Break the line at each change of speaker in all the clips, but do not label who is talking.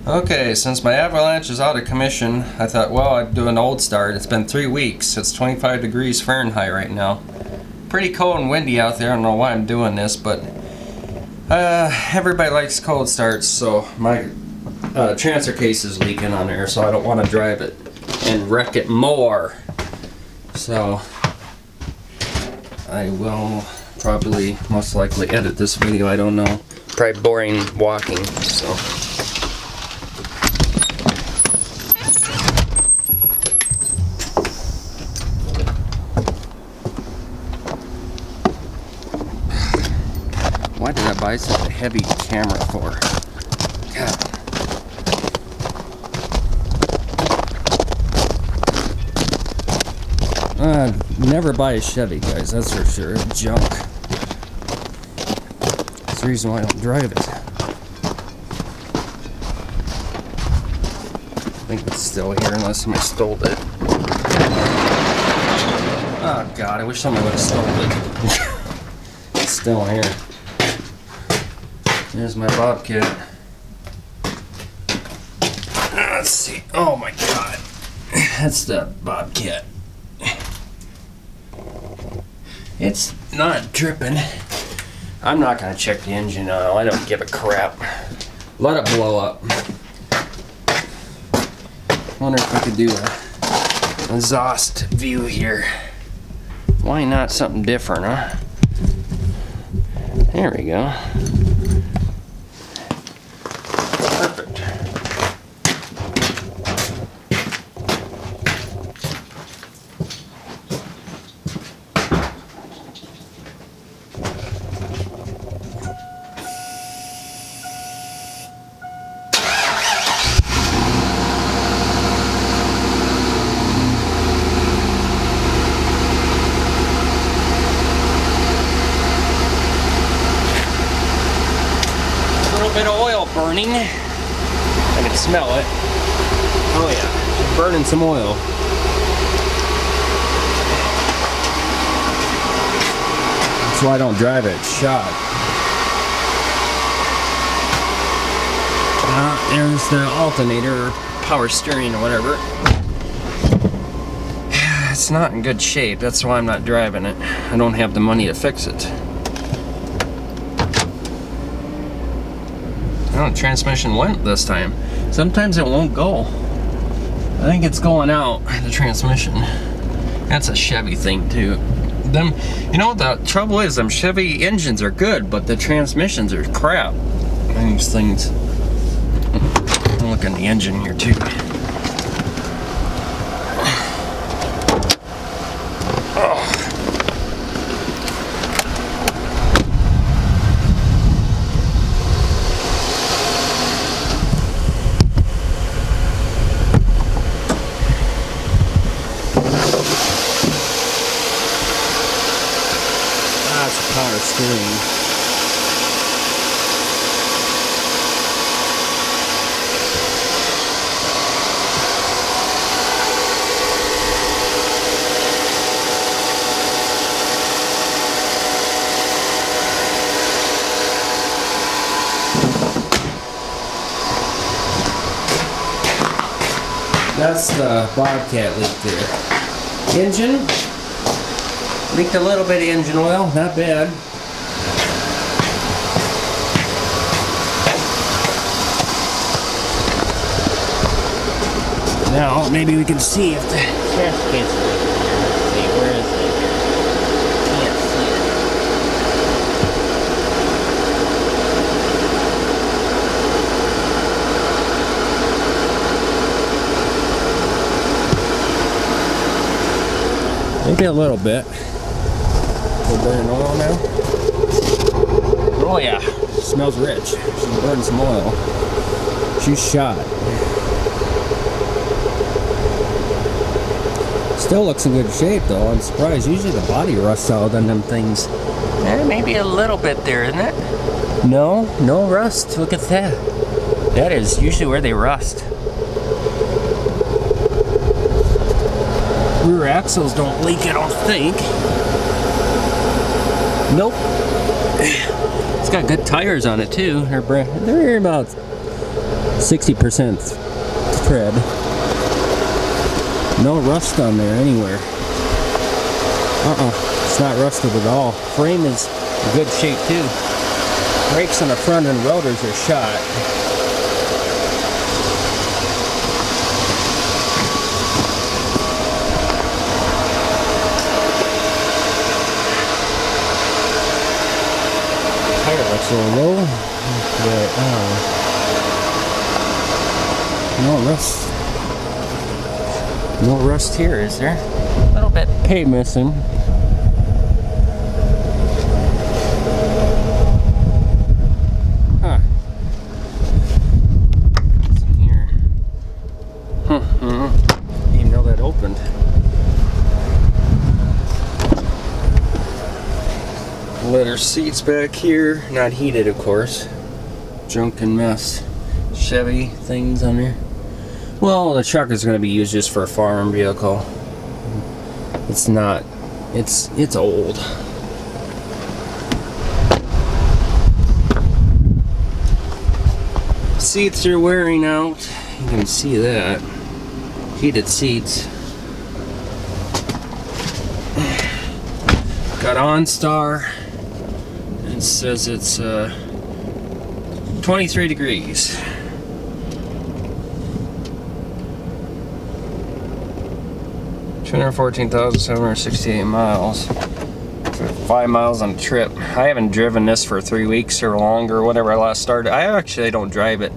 Okay, since my Avalanche is out of commission, I thought, well, I'd do an old start. It's been 3 weeks. It's 25 degrees Fahrenheit right now. Pretty cold and windy out there. I don't know why I'm doing this, but everybody likes cold starts, so my transfer case is leaking on there, so I don't want to drive it and wreck it more. So I will probably most likely edit this video. I don't know. Probably boring walking, so. Why did I buy such a heavy camera for? God. Never buy a Chevy, guys, that's for sure. It's junk. That's the reason why I don't drive it. I think it's still here unless somebody stole it. Oh God, I wish somebody would have stole it. It's still here. There's my Bobcat. Let's see. Oh my God. That's the Bobcat. It's not dripping. I'm not gonna check the engine oil. I don't give a crap. Let it blow up. Wonder if I could do a exhaust view here. Why not something different, huh? There we go. Perfect. A little bit of oil burning. I can smell it. Oh yeah, it's burning some oil. That's why I don't drive it. It's shot. There's the alternator or power steering or whatever. It's not in good shape. That's why I'm not driving it. I don't have the money to fix it. Oh, the transmission went this time. Sometimes it won't go. I think it's going out, the transmission. That's a Chevy thing too. Them, you know, the trouble is them Chevy engines are good, but the transmissions are crap. These things. Look in the engine here too. Power steering. That's the Bobcat leak there. Engine. Leaked a little bit of engine oil, not bad. Now, maybe we can see if the transfer case is leaking. Let's see, where is it? Can't see it. Maybe a little bit. We're burning oil now. Oh yeah, smells rich. She's burning some oil. She's shot. Still looks in good shape though. I'm surprised. Usually the body rusts out on them things. Maybe a little bit there, isn't it? No, no rust. Look at that. That is usually where they rust. Rear axles don't leak, I don't think. Nope. It's got good tires on it too. They're about 60% tread. No rust on there anywhere. It's not rusted at all. Frame is in good shape too. Brakes on the front and rotors are shot. Tire looks a little low, but no rust here, is there? A little bit paint missing. Huh. What's in here? Didn't even know that opened. Leather seats back here, not heated of course. Junk and mess. Chevy things on there. Well, the truck is going to be used just for a farm vehicle. It's not. It's old. Seats are wearing out. You can see that. Heated seats. Got OnStar. It says it's 23 degrees. 214,768 miles. 5 miles on a trip. I haven't driven this for 3 weeks or longer, or whatever I last started. I actually don't drive it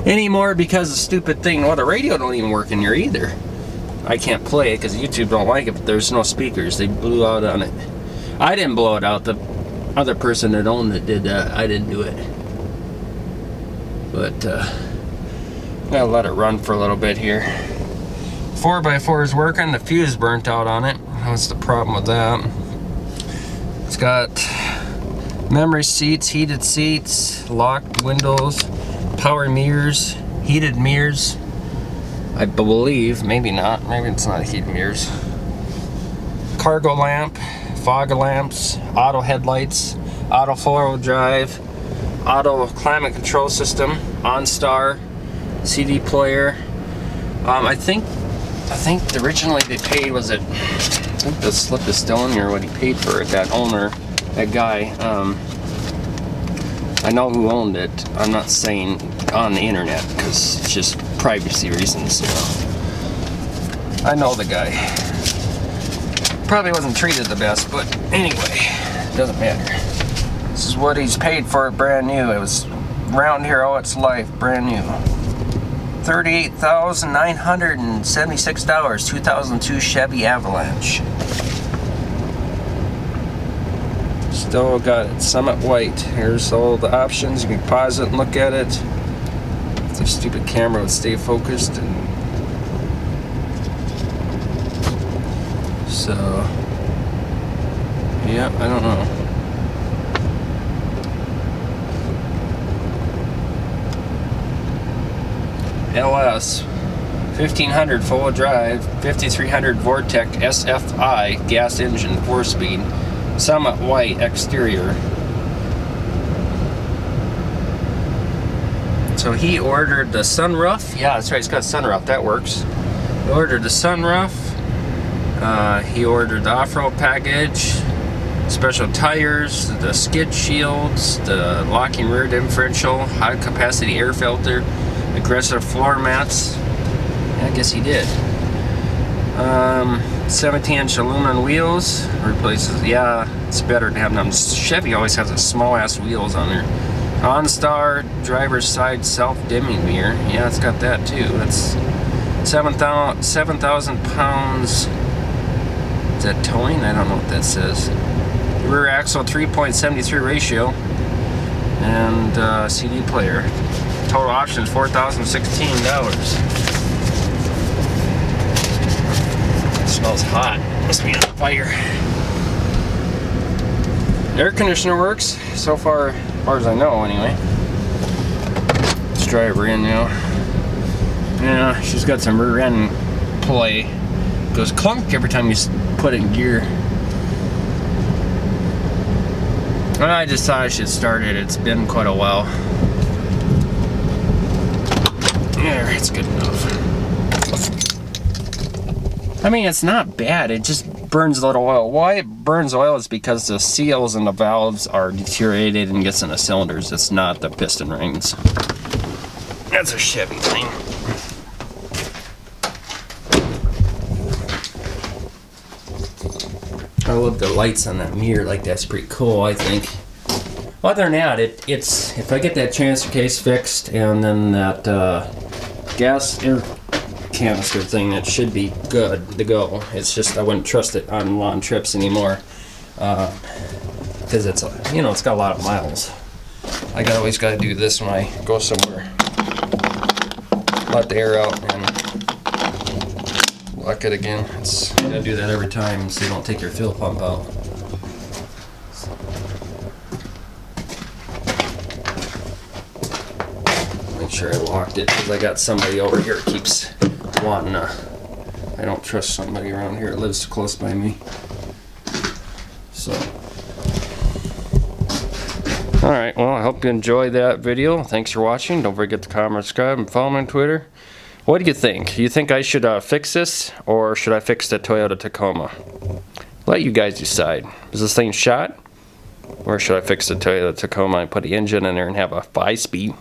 anymore because the stupid thing, well, the radio don't even work in here either. I can't play it because YouTube don't like it, but there's no speakers. They blew out on it. I didn't blow it out. The other person that owned it did that. I didn't do it. But I'm gonna let it run for a little bit here. 4x4 is working. The fuse burnt out on it. What's the problem with that? It's got memory seats, heated seats, locked windows, power mirrors, heated mirrors. I believe, maybe not. Maybe it's not heated mirrors. Cargo lamp, fog lamps, auto headlights, auto four-wheel drive, auto climate control system, OnStar, CD player. I think originally they paid, was it, I think the slip is still in here, what he paid for it, that owner, that guy. I know who owned it. I'm not saying on the internet because it's just privacy reasons, you know. I know the guy. Probably wasn't treated the best, but anyway, doesn't matter. This is what he's paid for it, brand new. It was around here all its life, brand new. $38,976, 2002 Chevy Avalanche. Still got it, Summit White. Here's all the options. You can pause it and look at it. If the stupid camera would stay focused. So, yeah, I don't know. LS 1500 full drive, 5300 Vortec SFI gas engine, 4-speed, Summit White exterior. So he ordered the sunroof. Yeah, that's right, it's got sunroof. That works. He ordered the sunroof. He ordered the off-road package, special tires, the skid shields, the locking rear differential, high capacity air filter, aggressive floor mats. I guess he did. 17-inch aluminum wheels replaces. Yeah, it's better to have them. Chevy always has a small ass wheels on there. OnStar driver's side self-dimming mirror. Yeah, it's got that too. That's 7,000 pounds. Is that towing? I don't know what that says. Rear axle 3.73 ratio, and CD player. Total options $4,016. It smells hot. Must be on fire. Air conditioner works so far, as far as I know, anyway. Let's drive her in now. Yeah, she's got some rear end play. Goes clunk every time you put it in gear. I just thought I should start it. It's been quite a while. That's good enough. I mean, it's not bad. It just burns a little oil. Why it burns oil is because the seals and the valves are deteriorated and gets in the cylinders. It's not the piston rings. That's a Chevy thing. I love the lights on that mirror. Like, that's pretty cool, I think. Other than that, it's if I get that transfer case fixed and then that gas air canister thing, that should be good to go. It's just I wouldn't trust it on long trips anymore because it's, you know, it's got a lot of miles. I always got to do this when I go somewhere. Let the air out and lock it again. You gotta do that every time so you don't take your fuel pump out. Make sure I locked it because I got somebody over here who keeps wanting to. I don't trust somebody around here that lives close by me. So. Alright, well, I hope you enjoyed that video. Thanks for watching. Don't forget to comment, subscribe, and follow me on Twitter. What do you think? Do you think I should fix this, or should I fix the Toyota Tacoma? Let you guys decide. Is this thing shot? Or should I fix the Toyota Tacoma and put the engine in there and have a 5-speed?